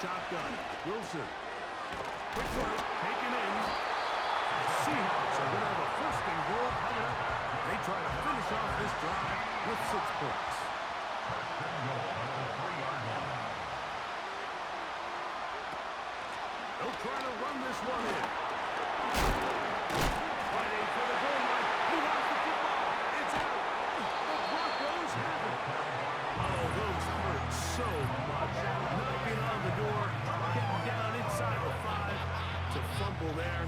shotgun. Wilson. Quick work, taken in. The Seahawks are going to have a first and goal coming up. They try to finish off this drive with 6 points. They'll try to run this one in. Fighting for the goal line. He lost the football. It's out. The Broncos have it. Oh, those hurt so much. Knocking on the door. Getting down inside the 5 to fumble there.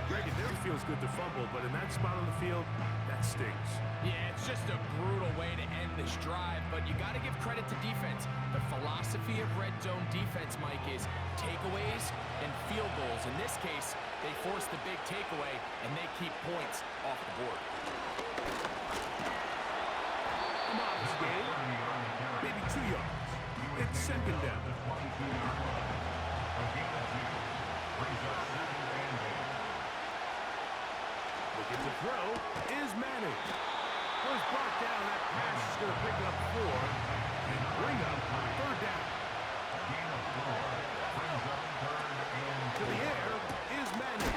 Greg, it never feels good to fumble, but in that spot on the field, that stings. Yeah, it's just a brutal way to end this drive, but you got to give credit to defense. The philosophy of red zone defense, Mike, is takeaways and field goals. In this case, they force the big takeaway, and they keep points off the board. A modest gain, maybe 2 yards. It's second down. Looking to throw is Manning. Was brought down. That pass is going to pick up 4 and bring up third down. To the air is Manning.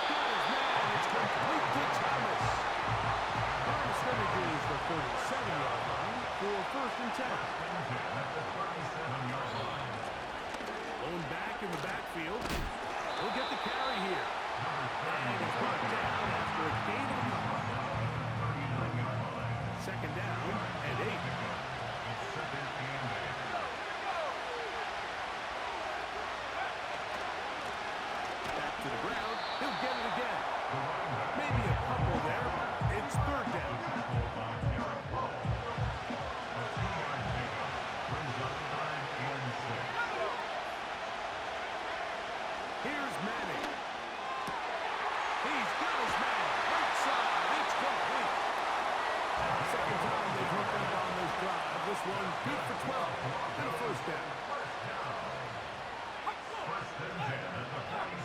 Got his man. It's complete to Thomas. Line of scrimmage is the 37-yard line for first and 10. Going back in the backfield. He'll get the carry here. And he's brought down after a gain of 9. Second down and 8. Back to the ground. He'll get it again. Maybe a couple there. It's third down. Here's Manning. He's got his man. Right side. It's complete. Second time they've hooked up on this drive. This one good for 12 and a first down.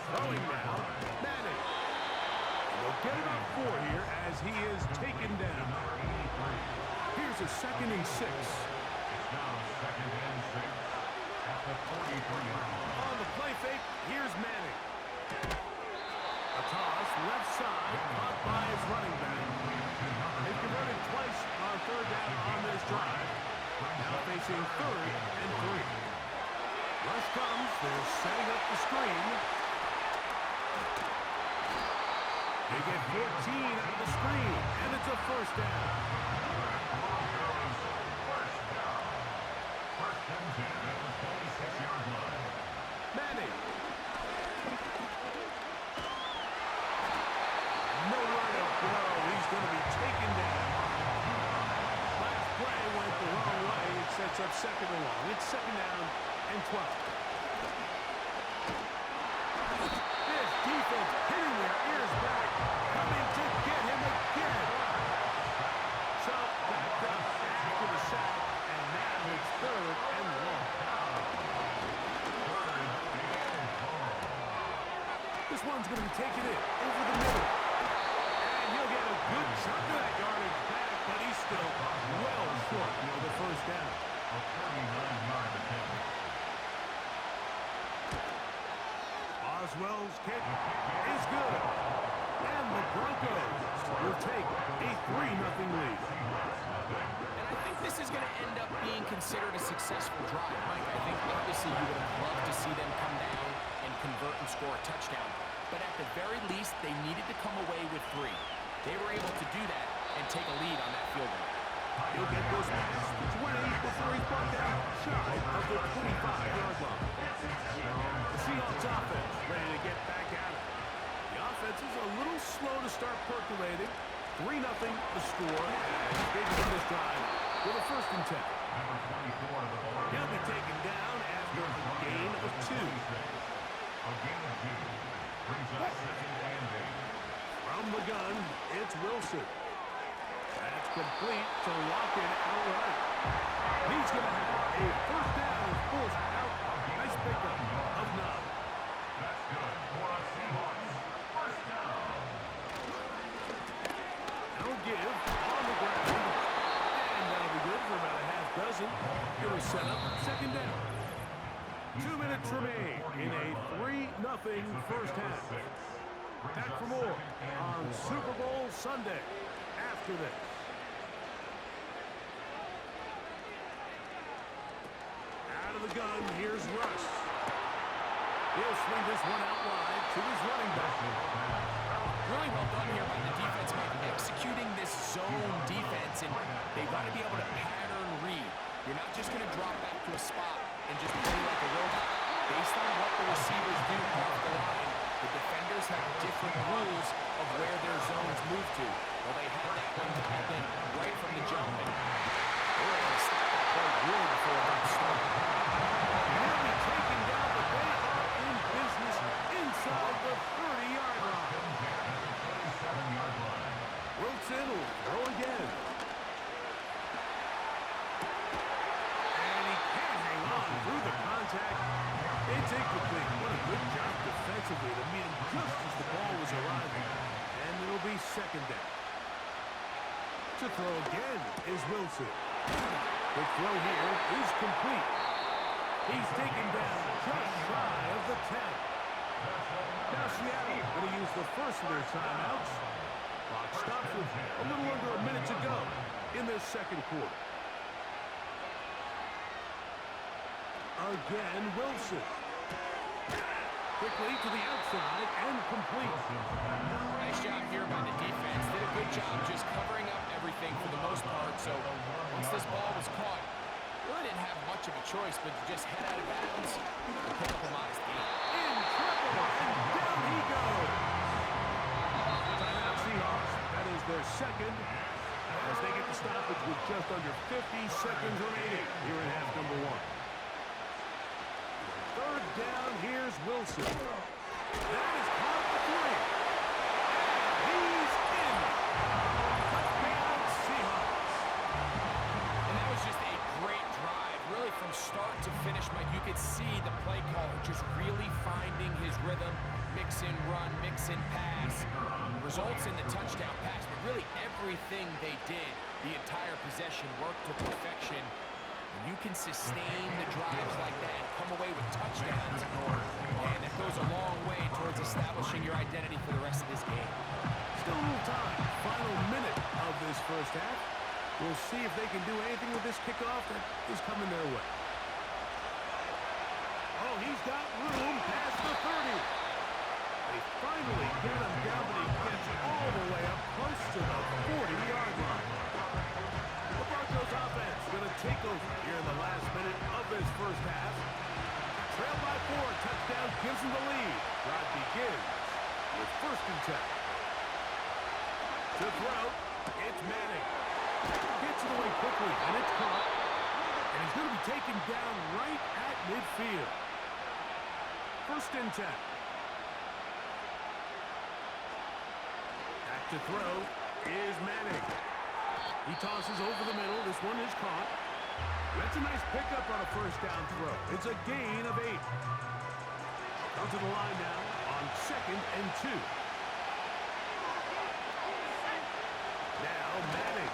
Throwing now. Manning. And they'll get about 4 here as he is taken down. Here's a second and 6. On the play fake, here's Manning. A toss, left side, caught by his running back. They've converted twice on third down on this drive. Now facing third and 3. Rush comes, they're setting up the screen. They get 14 out of the screen, and it's a first down. Manning. Nowhere to go. He's going to be taken down. Last play went the wrong way. It sets up second and long. It's second down and 12. This defense hitting their ears back, coming to get him again. So back up after the sack, and now it's third and long. This one's going to be taken in over the middle. And he'll get a good chunk of that yardage back, but he's still well short of the first down. Oswell's kick is good. And the Broncos will take a 3-0 lead. And I think this is going to end up being considered a successful drive, Mike. I think obviously you would have loved to see them come down and convert and score a touchdown. But at the very least, they needed to come away with 3. They were able to do that and take a lead on that field goal. He'll get those past the 20 before he's brought down shy of the 25-yard line. The Seahawks offense ready to get back at it. The offense is a little slow to start percolating. 3-0 the score as they begin this drive with a first and 10. He'll be taken down after a gain of 2. From the gun, it's Wilson. That's complete to Lockett outright. He's going to have a first down and forced out. Nice pickup of 9. That's good for a Seahawks first down. Now give on the ground. And that'll be good for about a half dozen. It'll set up second down. 2 minutes. first half. Back for more on Super Bowl Sunday after this. Out of the gun, here's Russ. He'll swing this one out wide to his running back. Really well done here by the defense, Mike, executing this zone defense, and they've got to be able to pattern read. You're not just going to drop back to a spot and just play like a robot. Based on what the receivers do off the line, the defenders have different rules of where their zones move to. Well, they had that one happen right from the jump, and they were able to stop that play really before it got started. Nearly taken down, but they are in business inside the 30-yard line. Wilson will throw again. And he can't hang on through the contact. It's incomplete. What a good job defensively to meet him just as the ball was arriving. And it'll be second down. To throw again is Wilson. The throw here is complete. He's taken down just shy of the 10. Now Seattle going to use the first of their timeouts. Clock stops with a little under a minute to go in their second quarter. Again, Wilson. Quickly to the outside and complete. Nice job here by the defense. Did a good job just covering up everything for the most part. So once this ball was caught, really didn't have much of a choice but to just head out of bounds and pick up a modest gain. In trouble, and down he goes. Timeout Seahawks. That is their second as they get the stoppage with just under 50 seconds remaining here in half number one. Third down, here's Wilson. That is caught for 3. He's in. Touchdown Seahawks. And that was just a great drive. Really from start to finish, Mike, you could see the play caller just really finding his rhythm. Mix and run, mix and pass. Results in the touchdown pass. But really everything they did, the entire possession worked to perfection. You can sustain the drives like that, come away with touchdowns, and that goes a long way towards establishing your identity for the rest of this game. Still a little time. Final minute of this first half. We'll see if they can do anything with this kickoff that is coming their way. Oh, he's got room past the 30. They finally get him down, but he gets all the way up close to the 40-yard line. The Broncos offense going to take over here in the last minute of this first half. Trailed by 4, touchdown gives them the lead. Drive begins with 1st and 10. To throw, it's Manning. Gets it away quickly, and it's caught. And he's going to be taken down right at midfield. 1st and 10. Back to throw is Manning. He tosses over the middle. This one is caught. That's a nice pickup on a 1st down throw. It's a gain of 8. Comes to the line now on 2nd and 2. Now Manning.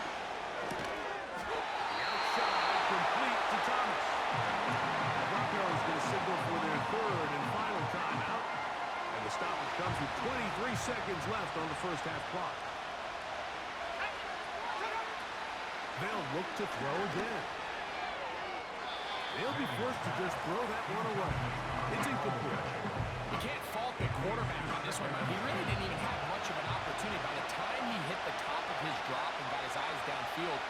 The outside complete to Thomas. The Broncos going to signal for their 3rd and final timeout. And the stoppage comes with 23 seconds left on the first half clock. They'll look to throw again. They'll be forced to just throw that one away. It's incomplete. You can't fault the quarterback on this one, but he really didn't even have much of an opportunity. By the time he hit the top of his drop and got his eyes downfield,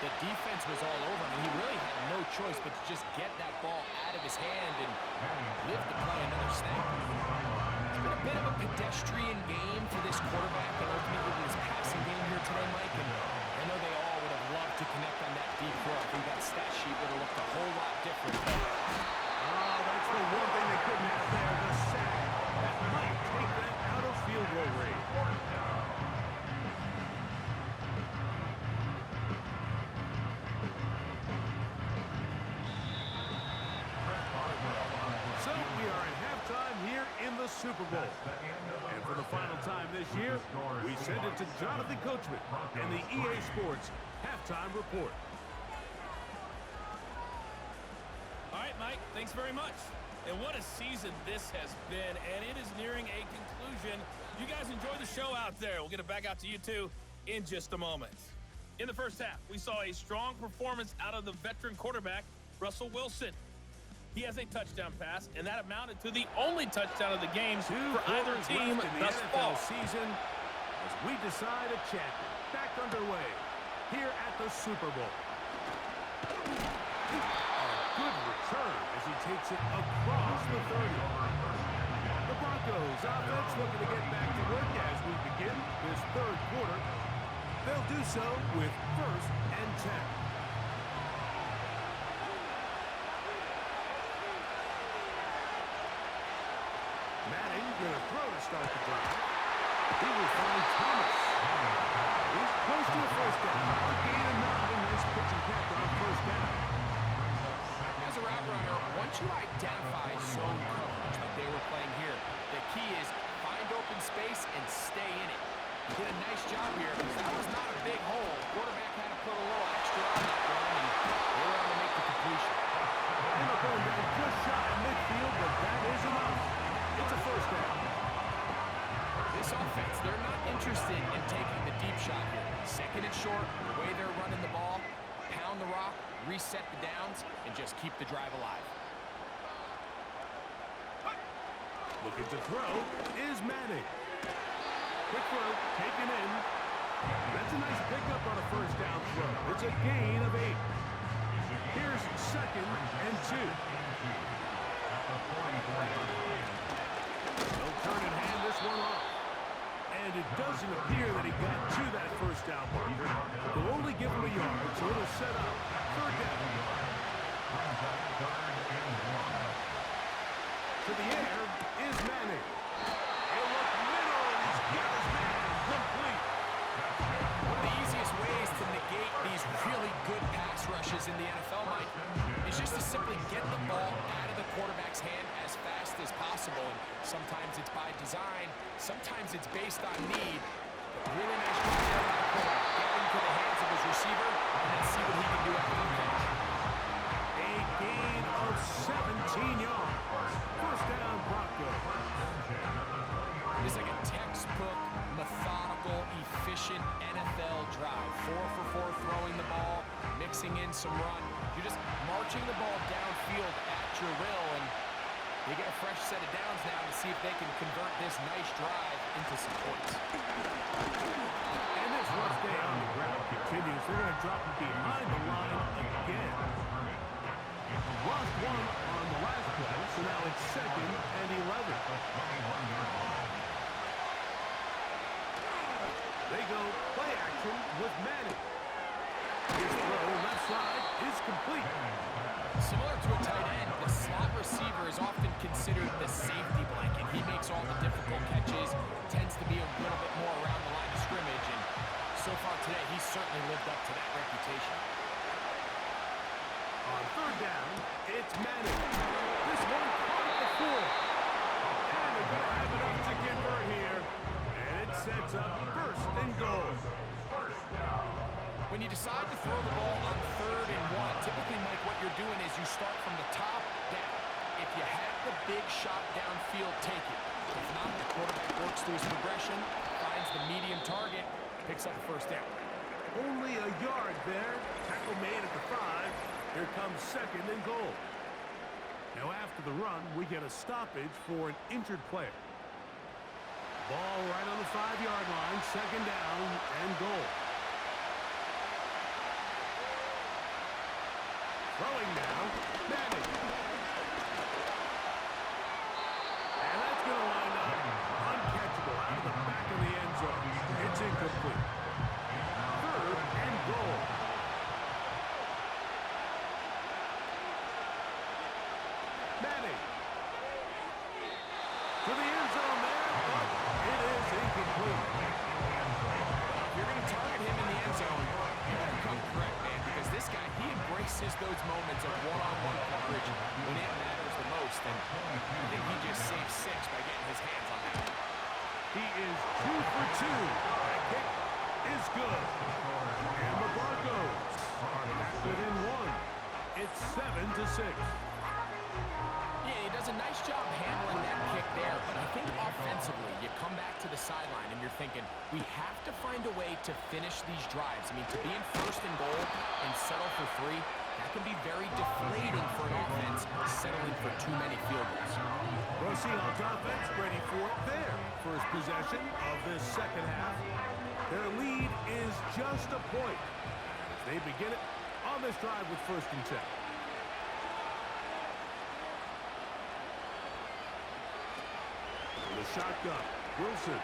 the defense was all over him, and he really had no choice but to just get that ball out of his hand and live to play another snap. It's been a bit of a pedestrian game for this quarterback and ultimately this passing game here today, Mike, and I know they all would have loved to connect on that deep throw. I think that stat sheet would have looked a whole lot different. Oh, that's the one thing they couldn't have there, the sack. That might take them out of field goal range. So we are at halftime here in the Super Bowl. And for the final time this year, we send it to Jonathan Coachman and the EA Sports Halftime Report. All right, Mike, thanks very much. And what a season this has been, and it is nearing a conclusion. You guys enjoy the show out there. We'll get it back out to you two in just a moment. In the first half, we saw a strong performance out of the veteran quarterback, Russell Wilson. He has a touchdown pass, and that amounted to the only touchdown of the game for either team thus far. Season as we decide a champion. Back underway here at the Super Bowl. A good return as he takes it across the 30. The Broncos offense looking to get back to work as we begin this third quarter. They'll do so with 1st and 10. Madden going to throw to start the drive. He will find Thomas. He's close to a first down. A gain of 9. Nice pitch and catch on first down. As a route runner, once you identify zone coverage like they were playing here, the key is find open space and stay in it. He did a nice job here because that was not a big hole. Quarterback had to put a little extra on that run, and they were able to make the completion. And they're going down just shy of midfield, but that is enough. It's a first down. This offense, they're not interested in taking the deep shot here. Second and short, the way they're running the ball, pound the rock, reset the downs, and just keep the drive alive. Looking to throw is Manning. Quick throw, taken in. That's a nice pickup on a first down throw. It's a gain of 8. Here's 2nd and 2. They'll turn and hand this one off. And it doesn't appear that he got to that first down marker. They'll only give him a yard, so it'll set up 3rd down. To the air is Manning. He'll look middle, and he's got his man complete. One of the easiest ways to negate these really good pass rushes in the NFL, Mike, is just to simply get the ball out of the quarterback's hand as fast as possible. And sometimes it's by design, sometimes it's based on need. But really nice job there by the quarterback. Get into the hands of his receiver, and then see what he can do after the catch. A gain of 17 yards. First down, Broncos. It's like a textbook, methodical, efficient NFL drive. 4 for 4 throwing the ball, mixing in some run. You're just marching the ball downfield at your will, and they get a fresh set of downs now to see if they can convert this nice drive into some points. And this rough day on the ground continues. They're going to drop it behind the line again. Lost one on the last play, so now it's 2nd and 11. They go play action with Manning. His throw left side is complete. Similar to a tight end, the slot receiver is often considered the safety blanket. He makes all the difficult catches, tends to be a little bit more around the line of scrimmage, and so far today, he's certainly lived up to that reputation. On 3rd down, it's Manning. This one caught at the 4. And they're going to have enough to convert here. And it sets up 1st and goal. When you decide to throw the ball on 3rd and 1, typically, Mike, what you're doing is you start from the top down. If you have the big shot downfield, take it. If not, the quarterback works through his progression, finds the medium target, picks up the first down. Only a yard there. Tackle made at the 5. Here comes 2nd and goal. Now after the run, we get a stoppage for an injured player. Ball right on the 5-yard line. 2nd down and goal. Throwing now, Manning. And that's going to wind up uncatchable out of the back of the end zone. It's incomplete. 3rd and goal. Manning. To the end zone there, but it is incomplete. If you're going to target him in the end zone, you better come correct, man, because this guy, he embraces those moments of one-on-one coverage when it matters the most, and I think he just saved 6 by getting his hands on that. He is 2 for 2. That kick is good. And the Broncos are back within 1. It's 7-6. Yeah, he does a nice job handling that kick there, but I think offensively, you come back to the sideline and you're thinking, we have to find a way to finish these drives. I mean, to be in first and goal and settle for 3, that can be very deflating for an offense settling for too many field goals. Well, Seahawks offense ready for their first possession of this second half. Their lead is just a point as they begin it on this drive with first and 10. The shotgun, Wilson. And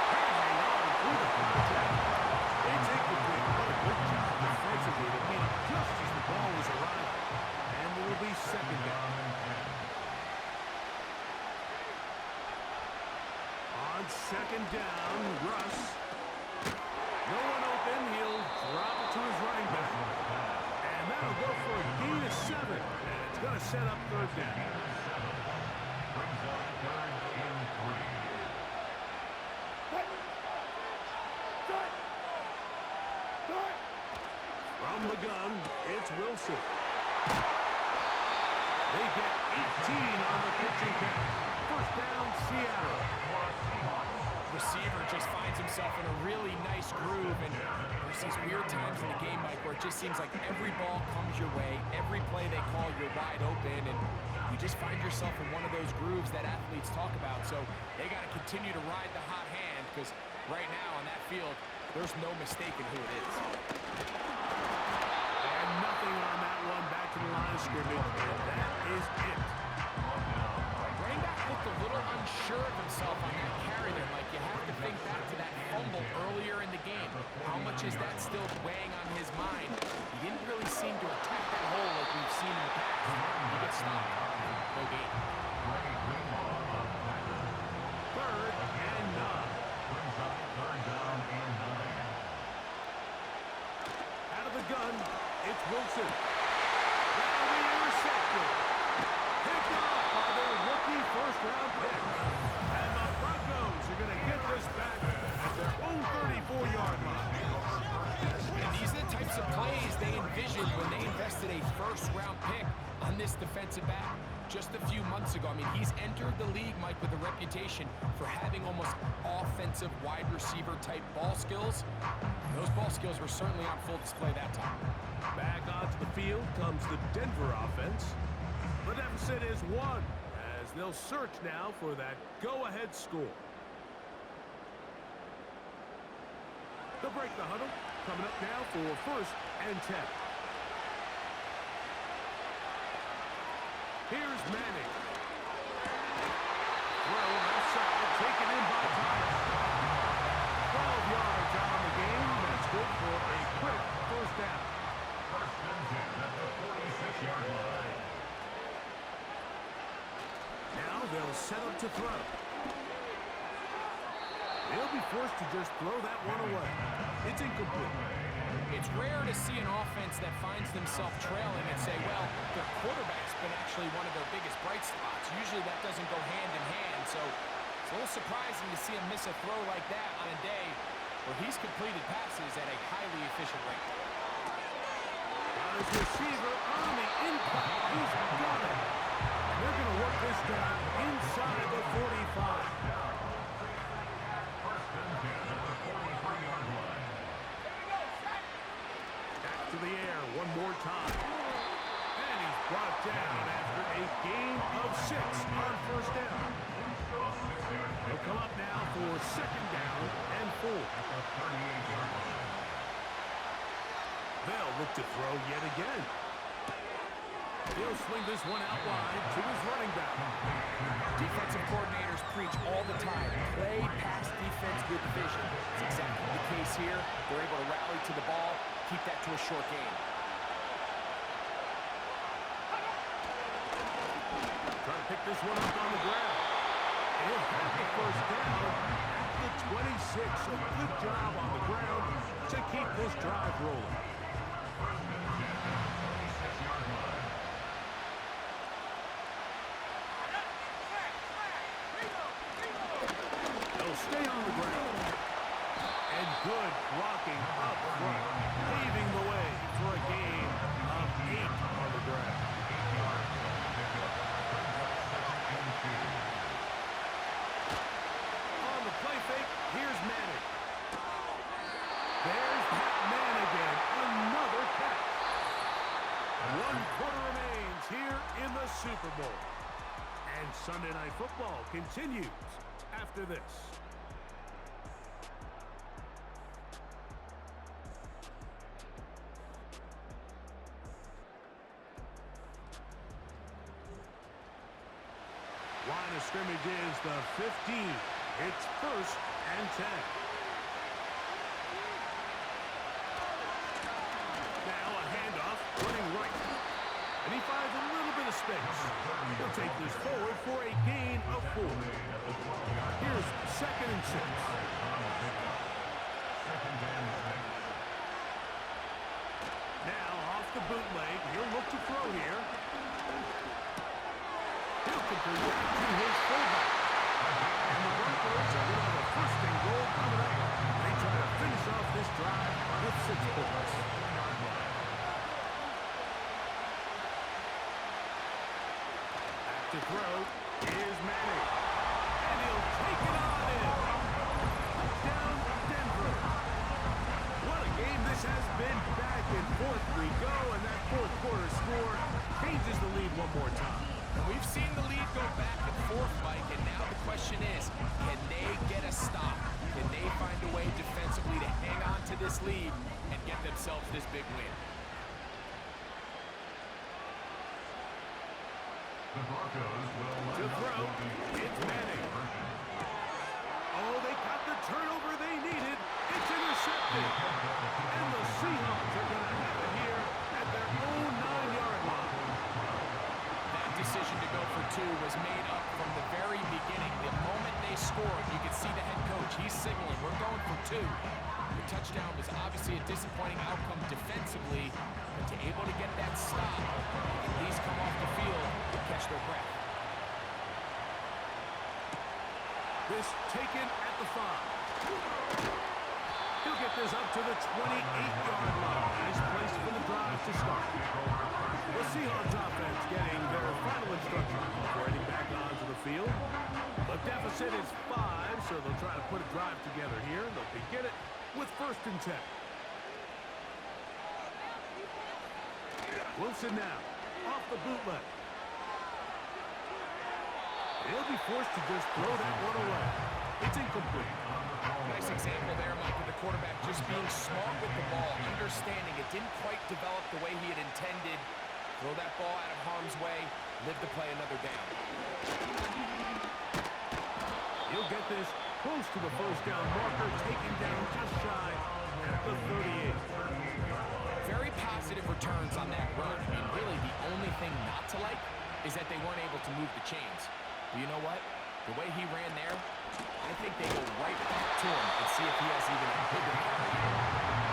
hang on through the contact. It's incomplete. What a good job defensively to beat him just as the ball was arriving. And it will be second down. On second down, Russ. No one open. He'll drop it to his running back. And that'll go for a gain of 7. And it's going to set up third down. From the gun, it's Wilson. They get 18 on the pitching count. First down, Seattle. Receiver just finds himself in a really nice groove, and there's these weird times in the game, Mike, where it just seems like every ball comes your way, every play they call, you're wide open, and you just find yourself in one of those grooves that athletes talk about. So they got to continue to ride the hot hand, because right now on that field, there's no mistaking who it is. And nothing on that one, back to the line of scrimmage, and that is it. Running back looked a little unsure of himself on that carry there, Mike. You have to think back to that fumble earlier in the game. How much is that still weighing on his mind? He didn't really seem to attack that hole like we've seen in the past. He gets stopped. No gain. Third and 9. Out of the gun, it's Wilson. That'll be intercepted. Picked off by their rookie first-round pick. And the Broncos are going to get this back at their own 34-yard line. And these are the types of plays they envisioned when they invested a first-round pick on this defensive back just a few months ago. I mean, he's entered the league, Mike, with a reputation for having almost offensive wide receiver type ball skills. Those ball skills were certainly on full display that time. Back onto the field comes the Denver offense. The deficit is 1 as they'll search now for that go-ahead score. They'll break the huddle. Coming up now for first and 10. Here's Manning. Throw outside, taken in by Thomas. 12 yards on the game. That's good for a quick first down. First and 10 at the 46-yard line. Now they'll set up to throw. They'll be forced to just throw that one away. It's incomplete. It's rare to see an offense that finds themselves trailing and say, well, their quarterback's been actually one of their biggest bright spots. Usually that doesn't go hand in hand, so it's a little surprising to see him miss a throw like that on a day where he's completed passes at a highly efficient rate. Got his receiver on the impact. He's got it. And they're going to work this down inside the 45. To the air one more time. And he's brought down after a gain of 6 on first down. He'll come up now for second down and 4. They'll look to throw yet again. He'll swing this one out wide to his running back. Defensive coordinators preach all the time. Play pass defense with vision. It's exactly the case here. They're able to rally to the ball, keep that to a short game. Trying to pick this one up on the ground. He'll have the first down at the 26. So good job on the ground to keep this drive rolling. They'll stay on the ground. And good blocking up front, paving the way for for a gain of 8 on the ground. 8 yards for the pickup. Brings up 2nd and 2. On the play fake, here's Manning. There's that man again. Another catch. 1 quarter remains here in the Super Bowl. And Sunday Night Football continues after this. Line of scrimmage is the 15. It's 1st and 10. Now a handoff, running right. And he finds a little bit of space. He'll take this forward for a gain of 4. Here's 2nd and 6. Now off the bootleg. He'll look to throw here. He'll complete that to his fullback. And the Broncos are going to have a 1st and goal coming up. They try to finish off this drive with 6 points. To throw is Manning. And he'll take it on in. Touchdown, Denver. What a game this has been. Back and forth we go, and that 4th quarter score changes the lead one more time. We've seen the lead go back and forth, Mike, and now the question is, can they get a stop? Can they find a way defensively to hang on to this lead and get themselves this big win? The Broncos will To throw, it's Manning. Oh, they got the turnover they needed. It's intercepted. And the Seahawks are going to have it here at their own 9-yard line. That decision to go for 2 was made up from the very beginning. The moment they scored, you could see the head coach. He's signaling, we're going for 2. The touchdown was obviously a disappointing outcome defensively, but to able to get that stop, at least come off the field and catch their breath. This taken at the 5. He'll get this up to the 28-yard line. Nice place for the drive to start. The Seahawks offense getting their final instruction before heading back onto the field. The deficit is 5, so they'll try to put a drive together here. They'll begin it with 1st and 10. Wilson now, off the bootleg. He'll be forced to just throw that one away. It's incomplete. Nice example there, Mike, of the quarterback just being smart with the ball, understanding it didn't quite develop the way he had intended. Throw that ball out of harm's way, live to play another down. He'll get this close to the 1st down marker, taken down just shy at the 38. Very positive returns on that run. I mean, really, the only thing not to like is that they weren't able to move the chains. But you know what? The way he ran there, I think they go right back to him and see if he has even a bigger carry.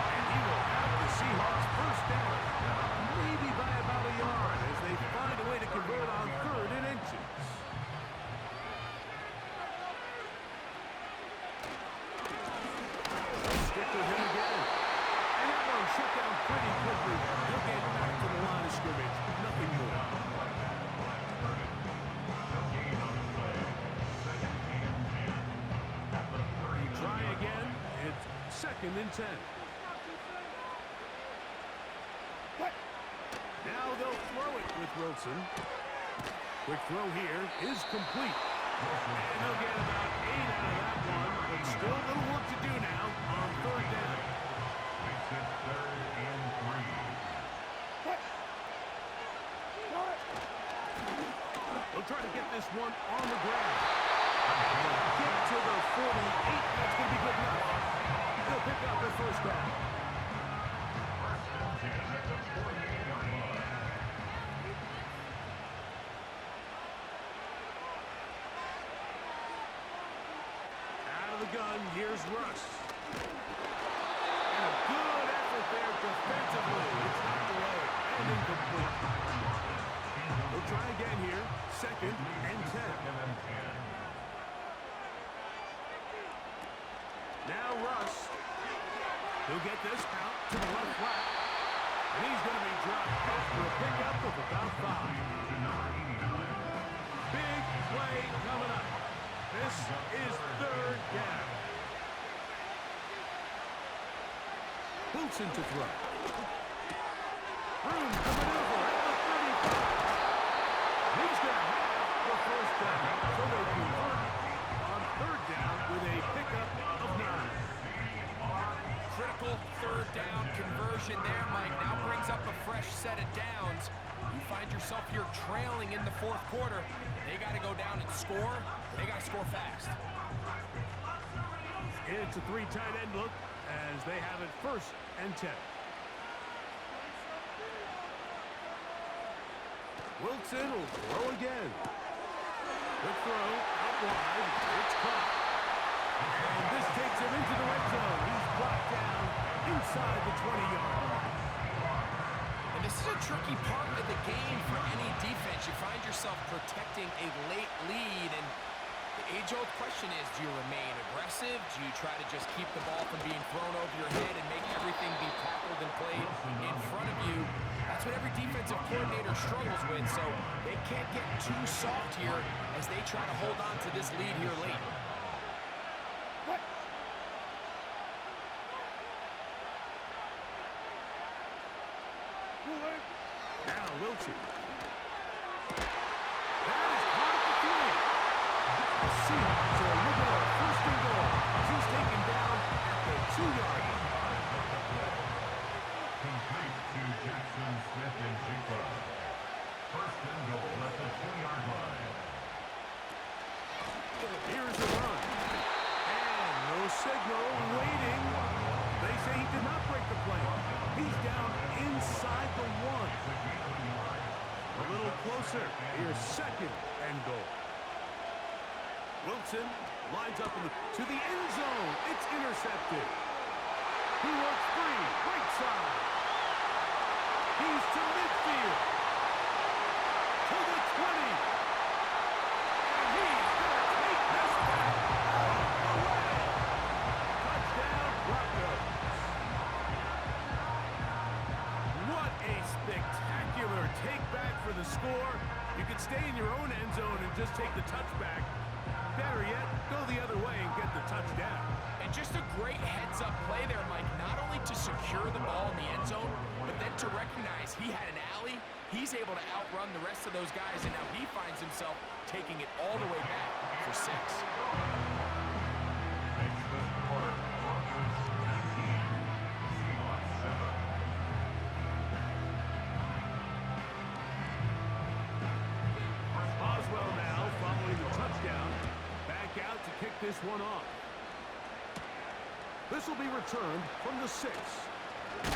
And he will have the Seahawks 1st down, maybe by about a yard, as they find a way to convert on 3rd and inches. Stick with him again. And that one shut down pretty quickly. He'll get back to the line of scrimmage. Nothing more. Try again. It's 2nd and 10. Now they'll throw it with Wilson. Quick throw here is complete. And they'll get about 8 out of that one, but still a little work to do now on 3rd down. Makes it 3rd and 3. They'll try to get this one on the ground. Get to the 48. That's going to be good enough. They'll pick up the 1st down. 1st and 10 at the 48-yard line. Out of the gun, here's Russ. And a good effort there defensively. It's knocked away and incomplete. We'll try again here. 2nd and 10. Now Russ. He'll get this out to the left flat. And he's going to be dropped after a pickup of about 5. Big play coming up. This is 3rd down. Wilson to throw. Room to maneuver at the 35. He's going to have the 1st down. So they convert on 3rd down with a pickup of 9. Critical 3rd down conversion there, Mike. Now brings up a fresh set of downs. You find yourself here trailing in the 4th quarter. They got to go down and score. They got to score fast. It's a 3 tight end look as they have it 1st and 10. Wilson will throw again. Good throw, out wide. It's caught. And this takes him into the red zone. He's brought down inside the 20-yard line. And this is a tricky part of the game for any defense. You find yourself protecting a late lead, and the age-old question is, do you remain aggressive? Do you try to just keep the ball from being thrown over your head and make everything be tackled and played in front of you? That's what every defensive coordinator struggles with, so they can't get too soft here as they try to hold on to this lead here late. Now Wilson. That is caught at the 3. The Seahawks are looking at 1st and goal. He's taken down at the 2-yard line. Complete to Jackson Smith and Jigba. 1st and goal at the 2-yard line. Here's the run. And no signal, waiting. They say he did not break the play. He's down inside the 1. A little closer. Here's 2nd and goal. Wilson lines up to the end zone. It's intercepted. He works free. Right side. He's to midfield. To the 20. And he's going to take this back all the way. Touchdown, Broncos. What a spectacular take back for the score. You can stay in your own end zone and just take the touchback. Better yet, go the other way and get the touchdown. And just a great heads-up play there, Mike, not only to secure the ball in the end zone, but then to recognize he had an alley. He's able to outrun the rest of those guys, and now he finds himself taking it all the way back for 6. Oswell now following the touchdown. Back out to kick this one off. This will be returned from the 6. And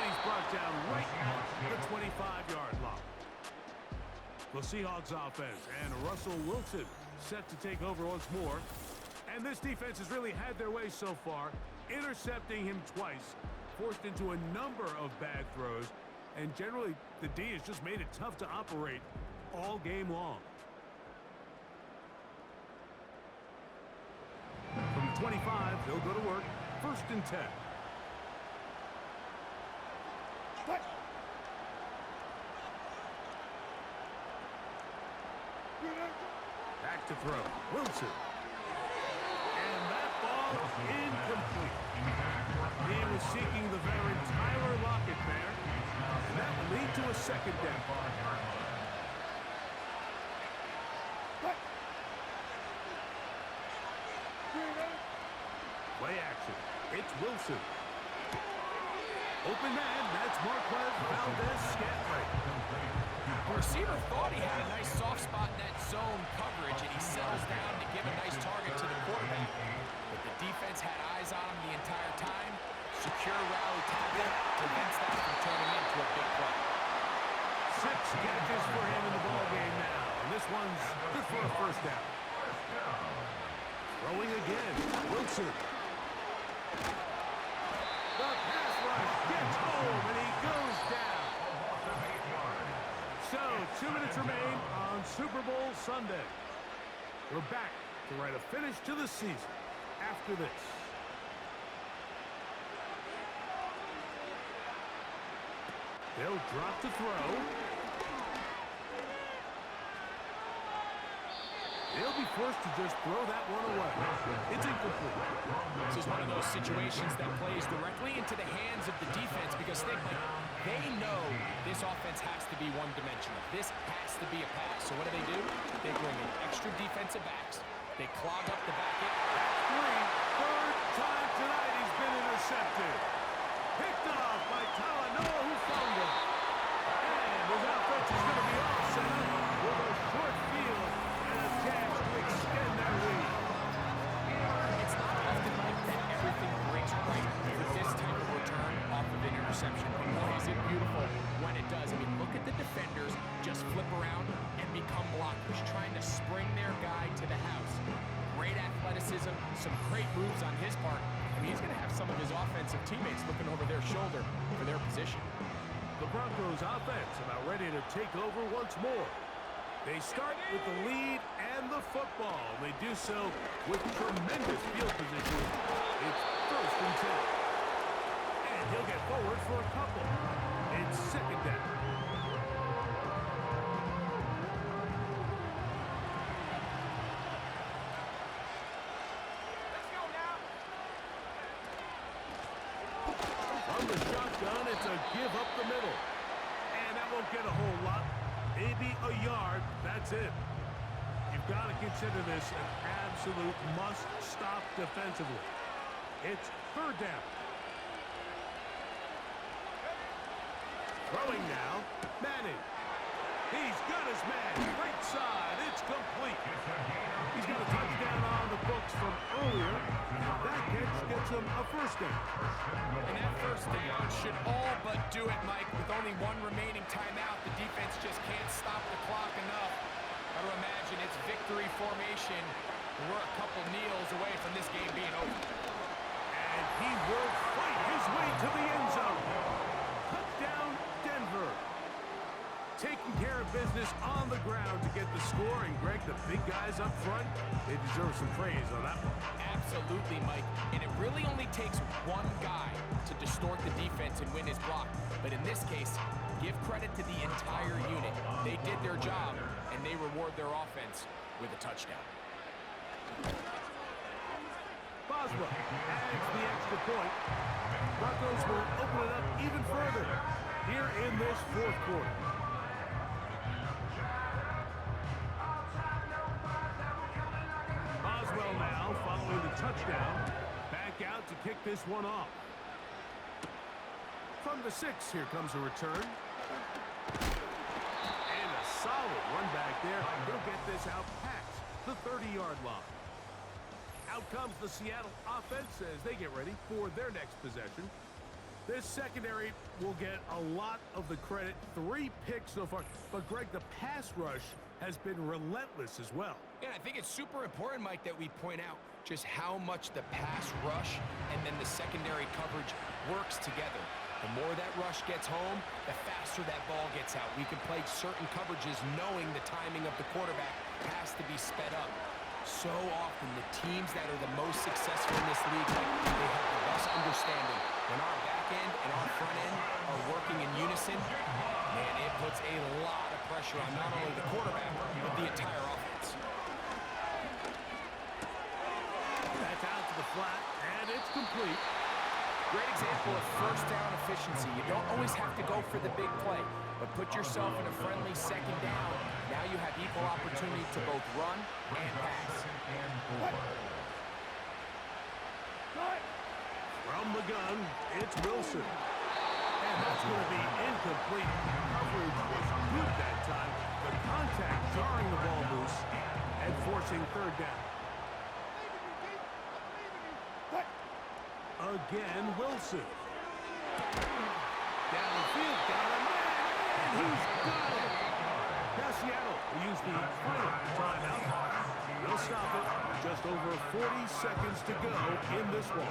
he's brought down right at the 25-yard line. The Seahawks offense and Russell Wilson set to take over once more. And this defense has really had their way so far, intercepting him twice, forced into a number of bad throws, and generally the D has just made it tough to operate all game long. From the 25, they'll go to work. 1st and 10. Back to throw. Wilson. And that ball incomplete. He was seeking the veteran Tyler Lockett there. And that will lead to a 2nd down. Play action. It's Wilson. Open man. That's Marquez Valdez-Scantling. The receiver thought he had a nice soft spot in that zone coverage, and he settles down to give a nice target to the quarterback. But the defense had eyes on him the entire time. Secure rally tackle prevents that from turning into a big play. 6 catches for him in the ballgame now. And this one's good for a 1st down. Throwing again. Wilson. The pass rush gets home, and he goes down. So, 2 minutes remain on Super Bowl Sunday. We're back to write a finish to the season after this. They'll drop to throw. They'll be forced to just throw that one away. It's incomplete. This is one of those situations that plays directly into the hands of the defense because they know this offense has to be one-dimensional. This has to be a pass. So what do? They bring in extra defensive backs. They clog up the back end. Third time tonight he's been intercepted. Picked off by Talanoa, who fumbled. And his offense is going to be off center with a short field and a chance to extend their lead. It's not often like that everything breaks right for this type of return off of an interception. But boy, is it beautiful when it does. I mean, look at the defenders just flip around and become blockers, trying to spring their guy to the house. Great athleticism, some great moves on his part. I mean, he's going to have some of his offensive teammates looking over their shoulder for their position. The Broncos offense about ready to take over once more. They start with the lead and the football. They do so with tremendous field position. It's 1st and 10. And he'll get forward for a couple. It's 2nd down. From the shotgun, it's a give up the middle. And that won't get a whole lot. Maybe a yard. That's it. You've got to consider this an absolute must-stop defensively. It's 3rd down. Throwing now. Manning. He's got his man. Right side. It's complete. He's got a touchdown on the books from earlier. That catch gets him a 1st down. And that 1st down should all but do it, Mike. With only one remaining timeout, the defense just can't stop the clock enough. Got to imagine it's victory formation. We're a couple kneels away from this game being over. And he will fight his way to the end zone. Touchdown, Denver. Taking care of business on the ground to get the score. And Greg, the big guys up front, they deserve some praise on that one. Absolutely, Mike. And it really only takes one guy to distort the defense and win his block. But in this case, give credit to the entire unit. They did their job, and they reward their offense with a touchdown. Boswell adds the extra point. Broncos will open it up even further here in this 4th quarter. Boswell now following the touchdown. Back out to kick this one off. From the 6, here comes a return. And a solid run back there. He'll get this out past the 30-yard line. Out comes the Seattle offense as they get ready for their next possession. This secondary will get a lot of the credit. 3 picks so far. But, Greg, the pass rush has been relentless as well. Yeah, I think it's super important, Mike, that we point out just how much the pass rush and then the secondary coverage works together. The more that rush gets home, the faster that ball gets out. We can play certain coverages knowing the timing of the quarterback has to be sped up. So often, the teams that are the most successful in this league, Mike, they have the best understanding. When our back end and our front end are working in unison, man, it puts a lot of pressure on not only the quarterback, but the entire offense. That's out to the flat, and it's complete. Great example of 1st down efficiency. You don't always have to go for the big play, but put yourself in a friendly 2nd down. Now you have equal opportunity to both run and pass. From the gun, it's Wilson. And that's going to be incomplete. Coverage was good that time. The contact jarring the ball loose and forcing 3rd down. Again, Wilson. Down the field, got a man, and he's got it. Now Seattle will use the final timeout. They'll stop it. Just over 40 seconds to go in this one.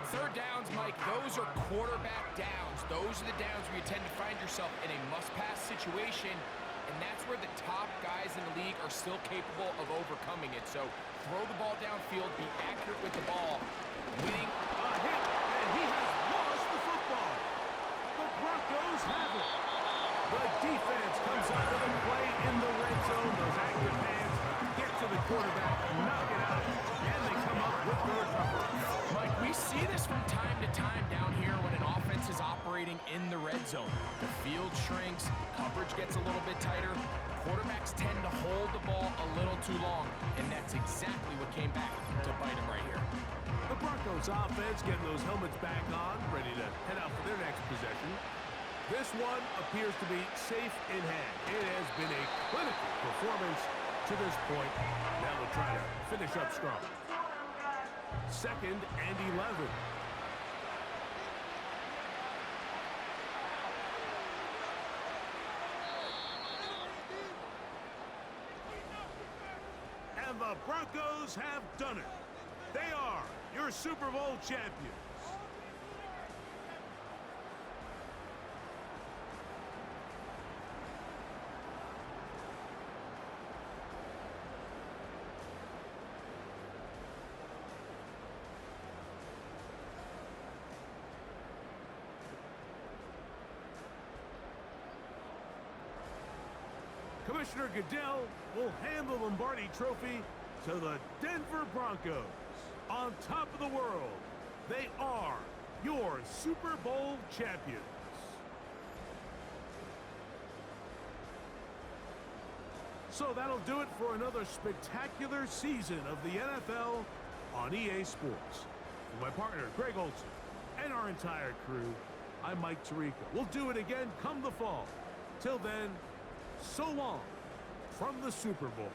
3rd downs, Mike, those are quarterback downs. Those are the downs where you tend to find yourself in a must-pass situation, and that's where the top guys in the league are still capable of overcoming it. So throw the ball downfield, be accurate with the ball. Winning a hit, and he has lost the football. The Broncos The defense comes up with a play in the red zone. Those active hands get to the quarterback, knock it out, and they come up with the recovery. Mike, we see this from time to time down here when an offense is operating in the red zone. The field shrinks, coverage gets a little bit tighter, quarterbacks tend to hold the ball a little too long, and that's exactly what came back to bite them right here. The Broncos offense getting those helmets back on, ready to head out for their next possession. This one appears to be safe in hand. It has been a clinical performance to this point. Now they'll try to finish up strong. 2nd and 11. And the Broncos have done it. They are your Super Bowl champions. Commissioner Goodell will hand the Lombardi Trophy to the Denver Broncos. On top of the world, they are your Super Bowl champions. So that'll do it for another spectacular season of the NFL on EA Sports. For my partner, Greg Olson, and our entire crew, I'm Mike Tirico. We'll do it again come the fall. Till then, so long from the Super Bowl.